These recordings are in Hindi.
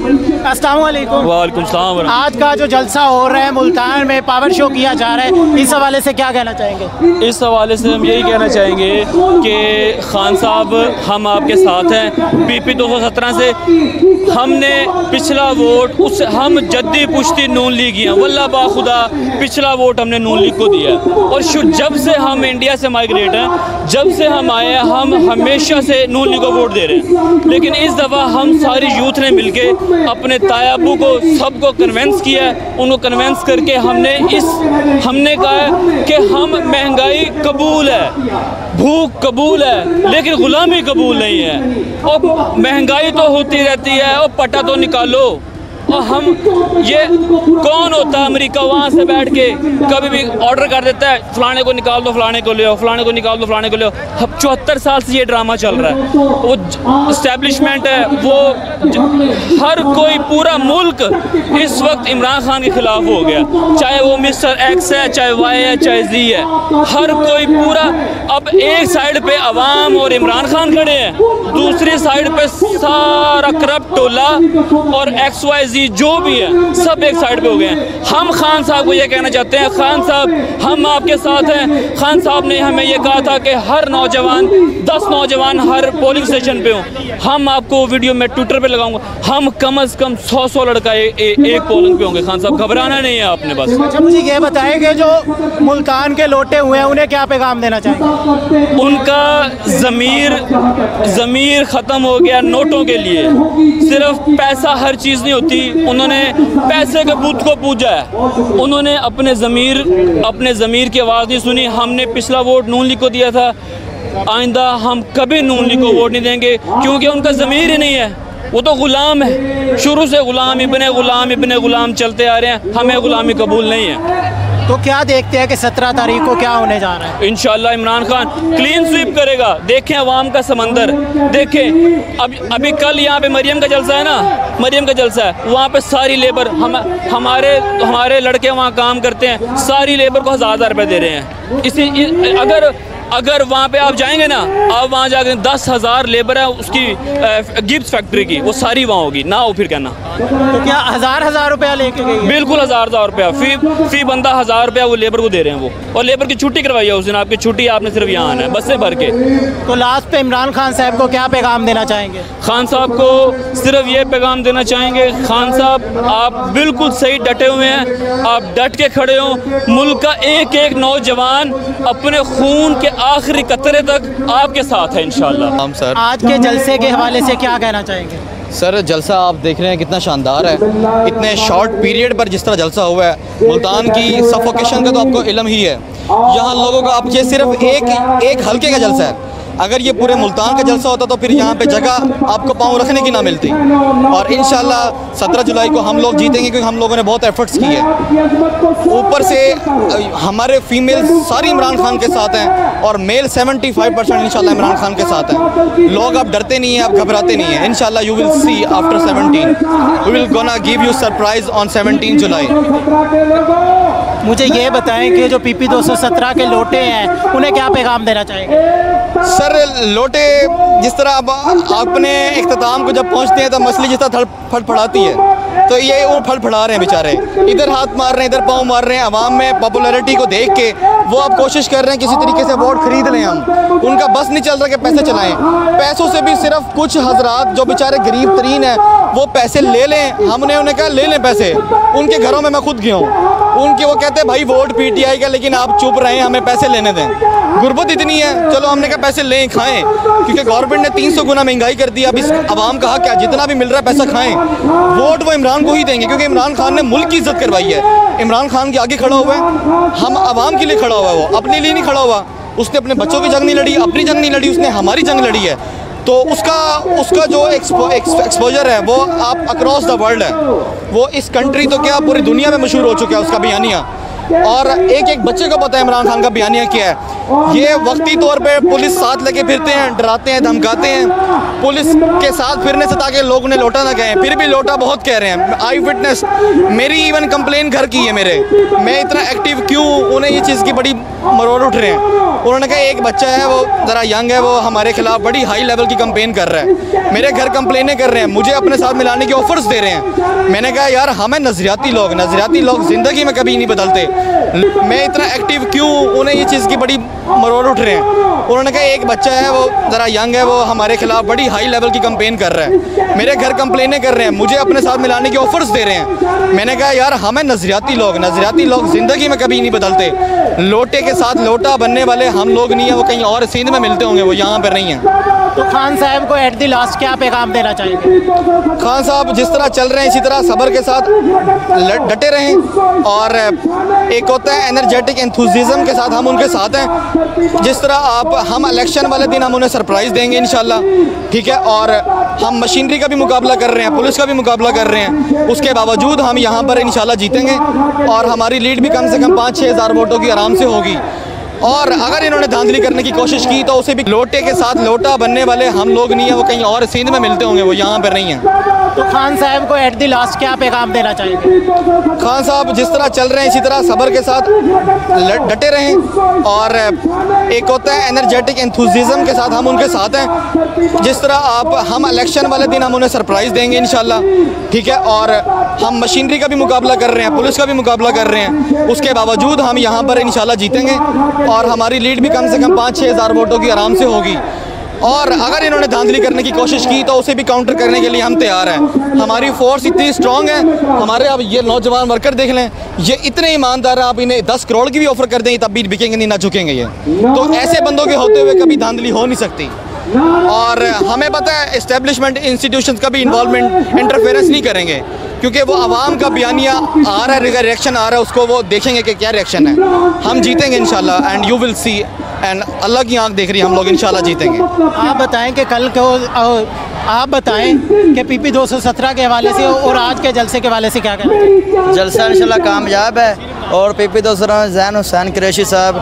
अस्सलाम वालेकुम। वालेकुम सलाम। आज का जो जलसा हो रहा है मुल्तान में, पावर शो किया जा रहा है, इस हवाले से क्या कहना चाहेंगे? इस हवाले से हम यही कहना चाहेंगे कि खान साहब हम आपके साथ हैं। PP 217 से हमने पिछला वोट उस हम जद्दी पुश्ती नून लीग हैं, वल्लाह बाखुदा पिछला वोट हमने नून लीग को दिया। और जब से हम इंडिया से माइग्रेट हैं, जब से हम आए हैं, हम हमेशा से नून लीग को वोट दे रहे हैं। लेकिन इस दफ़ा हम सारी यूथ ने मिलके अपने तायाबू को सबको कन्वेंस किया है। उनको कन्वेंस करके हमने कहा है कि हम महंगाई कबूल है, भूख कबूल है, लेकिन गुलामी कबूल नहीं है। और महंगाई तो होती रहती है, और पटा तो निकालो। और हम ये कौन होता है अमेरिका वहाँ से बैठ के कभी भी ऑर्डर कर देता है, फलाने को निकाल दो, फलाने को ले आओ, फलाने को निकाल दो, फलाने को ले आओ। अब 74 साल से ये ड्रामा चल रहा है। वो इस्टेब्लिशमेंट है, वो हर कोई पूरा मुल्क इस वक्त इमरान खान के खिलाफ हो गया। चाहे वो मिस्टर एक्स है, चाहे वाई है, चाहे जी है, हर कोई पूरा। अब एक साइड पे अवाम और इमरान खान खड़े हैं, दूसरी साइड पे सारा करप्ट टोला और XYZ जो भी है सब एक साइड पे हो गए हैं। हम खान साहब को ये कहना चाहते हैं, खान साहब हम आपके साथ हैं। खान साहब ने हमें ये कहा था कि हर नौजवान 10 नौजवान हर पोलिंग स्टेशन पे हों। हम आपको वीडियो में ट्विटर पे लगाऊंगा, हम कम से कम 100 लड़का एक पोलिंग पे होंगे। खान साहब घबराना नहीं है आपने बस। अच्छा मुझे ये बताएं कि जो मुल्तान के लौटे हुए हैं उन्हें क्या पैगाम देना चाहेंगे? उनका ज़मीर ख़त्म हो गया नोटों के लिए। सिर्फ पैसा हर चीज़ नहीं होती। उन्होंने पैसे के बूथ को पूजा है, उन्होंने अपने ज़मीर की आवाज़ नहीं सुनी। हमने पिछला वोट नून लीग को दिया था, आइंदा हम कभी नून लीग को वोट नहीं देंगे, क्योंकि उनका ज़मीर ही नहीं है। वो तो ग़ुलाम है, शुरू से ग़ुलाम इब्ने ग़ुलाम चलते आ रहे हैं। हमें ग़ुलामी कबूल नहीं है। तो क्या देखते हैं कि 17 तारीख को क्या होने जा रहा है? इंशाल्लाह इमरान खान क्लीन स्वीप करेगा। देखें अवाम का समंदर देखें। अभी कल यहाँ पे मरियम का जलसा है ना, मरियम का जलसा है, वहाँ पे सारी लेबर हमारे लड़के वहाँ काम करते हैं, सारी लेबर को 1000 रुपये दे रहे हैं। अगर वहाँ पे आप जाएंगे ना, आप वहाँ जाकर 10,000 लेबर है उसकी गिब्स फैक्ट्री की, वो सारी वहाँ होगी ना हो फिर कहना। तो क्या 1000 रुपया लेके गई? बिल्कुल 1000 रुपया फी बंदा 1000 रुपया वो लेबर को दे रहे हैं वो। और लेबर की छुट्टी करवाई है उस दिन, आपकी छुट्टी आपने सिर्फ यहाँ आना है बस से भर के। तो लास्ट पे इमरान खान साहब को क्या पैगाम देना चाहेंगे? खान साहब को सिर्फ ये पैगाम देना चाहेंगे, खान साहब आप बिल्कुल सही डटे हुए हैं, आप डट के खड़े हो। मुल्क का एक नौजवान अपने खून के आखिरी कतरे तक आपके साथ है इंशाल्लाह। हम सर आज के जलसे के हवाले से क्या कहना चाहेंगे? सर जलसा आप देख रहे हैं कितना शानदार है। इतने शॉर्ट पीरियड पर जिस तरह जलसा हुआ है, मुल्तान की सफोकेशन का तो आपको इल्म ही है। यहाँ लोगों का अब ये सिर्फ एक हल्के का जलसा है। अगर ये पूरे मुल्तान का जलसा होता तो फिर यहाँ पे जगह आपको पाँव रखने की ना मिलती। और इंशाल्लाह 17 जुलाई को हम लोग जीतेंगे, क्योंकि हम लोगों ने बहुत एफर्ट्स किए हैं। ऊपर से हमारे फीमेल सारी इमरान खान के साथ हैं, और मेल 75% इंशाल्लाह इमरान खान के साथ हैं। लोग अब डरते नहीं हैं, अब घबराते नहीं हैं। इंशाल्लाह you will see after 17 we will gonna give you surprise on 17 July. मुझे ये बताएं कि जो PP 217 के लोटे हैं उन्हें क्या पैगाम देना चाहेंगे? सर लोटे जिस तरह अब अपने इख्तिताम को जब पहुंचते हैं तो मछली जिस तरह फड़फड़ाती है, तो ये वो फड़फड़ा रहे हैं बेचारे, इधर हाथ मार रहे हैं, इधर पाँव मार रहे हैं। अवाम में पॉपुलैरिटी को देख के वो अब कोशिश कर रहे हैं किसी तरीके से वोट खरीद लें हम। उनका बस नहीं चल रहा कि पैसे चलाएं। पैसों से भी सिर्फ कुछ हजरात जो बेचारे गरीब तरीन हैं वो पैसे ले लें। हमने उन्हें कहा ले लें पैसे, उनके घरों में मैं खुद गया हूँ। उनके वो कहते हैं भाई वोट PTI का, लेकिन आप चुप रहें, हमें पैसे लेने दें। गुर्बत इतनी है, चलो हमने कहा पैसे लें खाएं, क्योंकि गवर्नमेंट ने 300 गुना महंगाई कर दी। अब इस आवाम का हक क्या, जितना भी मिल रहा है पैसा खाएं। वोट वो इमरान को ही देंगे, क्योंकि इमरान खान ने मुल्क की इज्जत करवाई है। इमरान खान के आगे खड़ा हुआ है, हम आवाम के लिए खड़ा हुआ है, वो अपने लिए नहीं खड़ा हुआ। उसने अपने बच्चों की जंग नहीं लड़ी, अपनी जंग नहीं लड़ी, उसने हमारी जंग लड़ी है। तो उसका जो एक्सपोजर है वो आप अक्रॉस द वर्ल्ड है। वो इस कंट्री तो क्या पूरी दुनिया में मशहूर हो चुका है उसका बयानिया। और एक एक बच्चे को पता है इमरान खान का बयानिया क्या है। ये वक्ती तौर पे पुलिस साथ लेके फिरते हैं, डराते हैं, धमकाते हैं। पुलिस के साथ फिरने से ताकि लोग उन्हें लौटा ना कहें, फिर भी लौटा बहुत कह रहे हैं। आई विटनेस मेरी इवन कंप्लेन घर की है मेरे, मैं इतना एक्टिव क्यों, उन्हें ये चीज़ की बड़ी मरोड़ उठ रहे हैं। उन्होंने कहा एक बच्चा है वो ज़रा यंग है, वो हमारे खिलाफ बड़ी हाई लेवल की कंप्लेन कर रहा है, मेरे घर कंप्लेनें कर रहे हैं, मुझे अपने साथ मिलाने के ऑफर्स दे रहे हैं। मैंने कहा यार हमें नजरियाती लोग ज़िंदगी में कभी नहीं बदलते, मैं इतना एक्टिव क्यों, उन्हें ये चीज़ की बड़ी मरोड़ उठ रहे हैं। उन्होंने कहा एक बच्चा है वो ज़रा यंग है, वो हमारे खिलाफ बड़ी हाई लेवल की कंप्लेन कर रहा है, मेरे घर कंप्लेनें कर रहे हैं, मुझे अपने साथ मिलाने के ऑफर्स दे रहे हैं। मैंने कहा यार हमें नजरियाती लोग ज़िंदगी में कभी नहीं बदलते, लोटे के साथ लोटा बनने वाले हम लोग नहीं है, वो कहीं और सिंध में मिलते होंगे, वो यहाँ पर नहीं है। तो खान साहब को एट द लास्ट क्या पैगाम देना चाहेंगे? खान साहब जिस तरह चल रहे हैं इसी तरह सब्र के साथ डटे रहें, और एक होता है एनर्जेटिक एंथुसिज्म के साथ हम उनके साथ हैं। जिस तरह हम इलेक्शन वाले दिन हम उन्हें सरप्राइज़ देंगे इंशाल्लाह, ठीक है। और हम मशीनरी का भी मुकाबला कर रहे हैं, पुलिस का भी मुकाबला कर रहे हैं, उसके बावजूद हम यहाँ पर इंशाल्लाह जीतेंगे और हमारी लीड भी कम से कम 5-6 हज़ार वोटों की आराम से होगी। और अगर इन्होंने धांधली करने की कोशिश की तो उसे भी लोटे के साथ लोटा बनने वाले हम लोग नहीं है, वो कहीं और सिंध में मिलते होंगे, वो यहाँ पर नहीं है। तो खान साहब को एट द लास्ट क्या पैगाम देना चाहेंगे? खान साहब जिस तरह चल रहे हैं इसी तरह सब्र के साथ डटे रहें, और एक होता है एनर्जेटिक एंथुसिज्म के साथ हम उनके साथ हैं। जिस तरह हम इलेक्शन वाले दिन हम उन्हें सरप्राइज़ देंगे इंशाल्लाह, ठीक है। और हम मशीनरी का भी मुकाबला कर रहे हैं, पुलिस का भी मुकाबला कर रहे हैं, उसके बावजूद हम यहाँ पर इंशाल्लाह जीतेंगे और हमारी लीड भी कम से कम 5-6 हज़ार वोटों की आराम से होगी। और अगर इन्होंने धांधली करने की कोशिश की तो उसे भी काउंटर करने के लिए हम तैयार हैं। हमारी फोर्स इतनी स्ट्रॉन्ग है, हमारे अब ये नौजवान वर्कर देख लें, ये इतने ईमानदार हैं, आप इन्हें 10 करोड़ की भी ऑफर कर दें तब भी बिकेंगे नहीं, ना झुकेंगे ये। तो ऐसे बंदों के होते हुए कभी धांधली हो नहीं सकती। और हमें पता है इस्टेब्लिशमेंट इंस्टीट्यूशंस का भी इन्वॉल्वमेंट इंटरफेरेंस नहीं करेंगे, क्योंकि वो आवाम का बयानिया आ रहा है, रिएक्शन आ रहा है, उसको वो देखेंगे कि क्या रिएक्शन है। हम जीतेंगे इंशाल्लाह, and you will see, and Allah की आंख देख रही है, हम लोग इंशाल्लाह जीतेंगे। आप बताएं कि कल को आप बताएं कि पीपी 217 के हवाले से और आज के जलसे के हवाले से क्या कहना चाहिए? जलसा इंशाल्लाह कामयाब है और पीपी 217 ज़ैन हुसैन कुरैशी साहब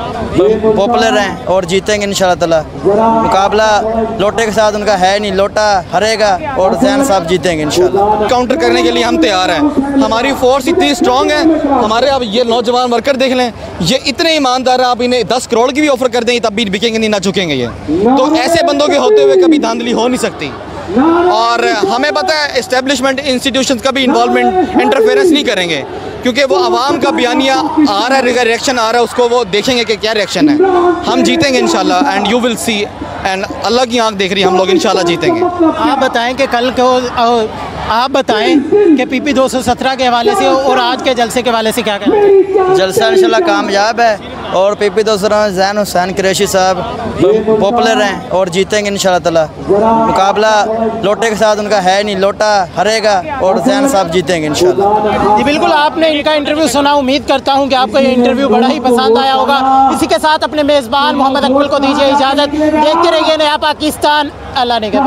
पॉपुलर हैं और जीतेंगे इंशाल्लाह ताला। मुकाबला लोटे के साथ उनका है नहीं, लोटा हारेगा और ज़ैन साहब जीतेंगे इंशाल्लाह। काउंटर करने के लिए हम तैयार हैं, हमारी फोर्स इतनी स्ट्रॉन्ग है, हमारे अब ये नौजवान वर्कर देख लें, ये इतने ईमानदार हैं, आप इन्हें 10 करोड़ की भी ऑफर कर दें तब भी बिकेंगे नहीं, ना झुकेंगे ये। तो ऐसे बंदों के होते हुए कभी धांधली हो नहीं सकती। और हमें पता है इस्टेब्लिशमेंट इंस्टीट्यूशंस का भी इन्वॉल्वमेंट इंटरफेरेंस नहीं करेंगे, क्योंकि वो आवाम का बयानिया आ रहा है, रिएक्शन आ रहा है, उसको वो देखेंगे कि क्या रिएक्शन है। हम जीतेंगे इंशाल्लाह, and you will see, and Allah की आंख देख रही है, हम लोग इंशाल्लाह जीतेंगे। आप बताएं कि कल को आप बताएं कि पीपी 217 के हवाले से और आज के जलसे के हवाले से क्या कहना चाहिए? जलसा इंशाल्लाह कामयाब है और पीपी 217 ज़ैन हुसैन कुरैशी साहब पॉपुलर हैं और जीतेंगे इंशाल्लाह ताला। मुकाबला लोटे के साथ उनका है नहीं, लोटा हारेगा और ज़ैन साहब जीतेंगे इंशाल्लाह। जी बिल्कुल, आपने इनका इंटरव्यू सुना, उम्मीद करता हूं कि आपको ये इंटरव्यू बड़ा ही पसंद आया होगा। इसी के साथ अपने मेज़बान मोहम्मद अकमल को दीजिए इजाज़त। देखते रहिए नया पाकिस्तान, अल्लाह ने के बाद।